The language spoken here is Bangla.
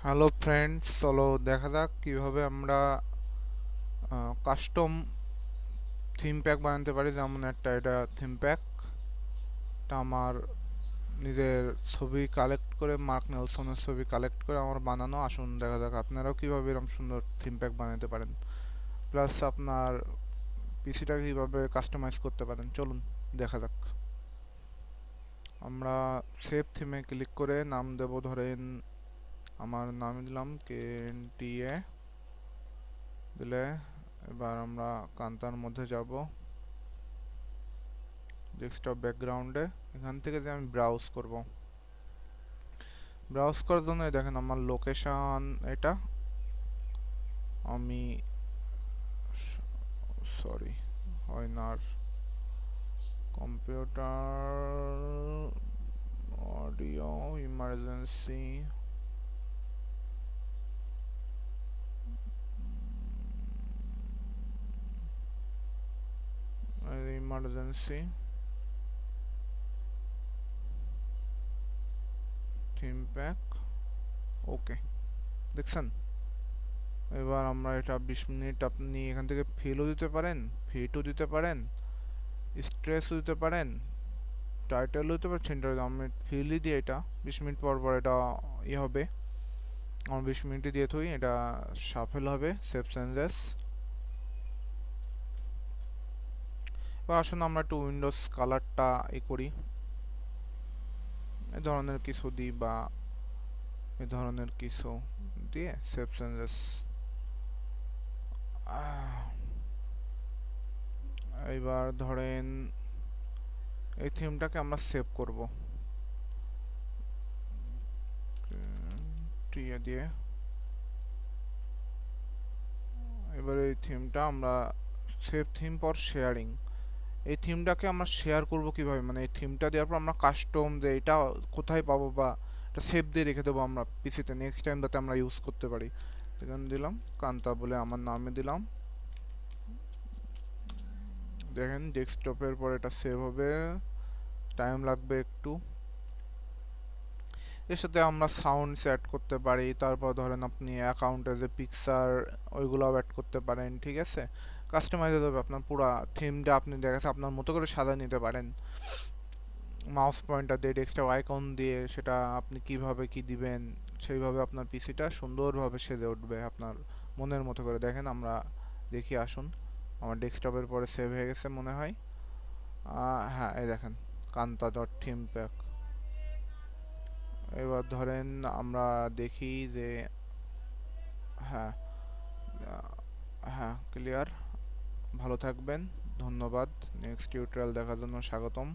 হ্যালো ফ্রেন্ডস, চলো দেখা যাক কিভাবে আমরা কাস্টম থিম প্যাক বানাতে পারি। যেমন এটা থিম প্যাক, এটা আমার নিজের ছবি কালেক্ট করে, মার্ক নেলসনের ছবি কালেক্ট করে আমার বানানো। আসুন দেখা যাক আপনারাও কিভাবে এরকম সুন্দর থিম প্যাক বানাতে পারেন, প্লাস আপনার পিসিটা কিভাবে কাস্টমাইজ করতে পারেন। চলুন দেখা যাক। আমরা সেভ থিমে ক্লিক করে নাম দেব, ধরেন আমার নাম দিলাম KNTA দিলে। এবার আমরা কান্তার মধ্যে যাব, ডেস্কটপ ব্যাকগ্রাউন্ডে। এখান থেকে যে আমি ব্রাউজ করব, ব্রাউজ করার জন্য দেখেন আমার লোকেশন এটা। আমি সরি, হয় না আর, computer audio emergency, emergency theme pack. Okay, দেখছেন? এবার আমরা এটা 20 মিনিট, আপনি এখান থেকে ফিলও দিতে পারেন, ফিটও দিতে পারেন, স্ট্রেসও দিতে পারেন, টাইটেলও দিতে পারেন, সেন্টার। আমি ফিলই দিয়ে এটা 20 মিনিট পর পর এটা হবে। আমার 20 মিনিটে দিয়ে থই, এটা সাফেল হবে, সেভ চেঞ্জেস। এবার আসুন আমরা একটু উইন্ডোজ কালারটা করি, এ ধরনের কিছু দিই, বা এ ধরনের কিছু দিয়ে সেভ চেঞ্জেস। এবার ধরেন এই থিমটাকে আমরা সেভ করব টিয়ে দিয়ে। এবার এই থিমটা আমরা সেভ থিম ফর শেয়ারিং, এই থিমটাকে আমরা শেয়ার করব কিভাবে, মানে এই থিমটা দেওয়ার পর আমরা কাস্টম যে এটা কোথায় পাবো, বা এটা সেভ দিয়ে রেখে দেবো আমরা পিসিতে, নেক্সট টাইম যাতে আমরা ইউজ করতে পারি। এখানে দিলাম কান্তা বলে আমার নামে দিলাম। দেখেন ডেস্কটপের পর এটা সেভ হবে, টাইম লাগবে একটু। এর সাথে আমরা সাউন্ডস অ্যাড করতে পারি, তারপর ধরেন আপনি অ্যাকাউন্টে যে পিকচার ওইগুলোও অ্যাড করতে পারেন, ঠিক আছে? কাস্টমাইজ হবে আপনার পুরো থিমটা, আপনি দেখা যাচ্ছে আপনার মতো করে সাজিয়ে নিতে পারেন। মাউস পয়েন্টার দিয়ে, ডেস্কটপ আইকন দিয়ে, সেটা আপনি কিভাবে কি দিবেন সেইভাবে আপনার পিসিটা সুন্দরভাবে সেজে উঠবে আপনার মনের মতো করে। দেখেন আমরা দেখি, আসুন। আমার ডেস্কটপের পরে সেভ হয়ে গেছে মনে হয়। হ্যাঁ, এই দেখেন কান্তা ডট থিম প্যাক। এবার ধরেন আমরা দেখি যে হ্যাঁ, হ্যাঁ ক্লিয়ার। ভালো থাকবেন, ধন্যবাদ। নেক্সট টিউটোরিয়াল দেখার জন্য স্বাগতম।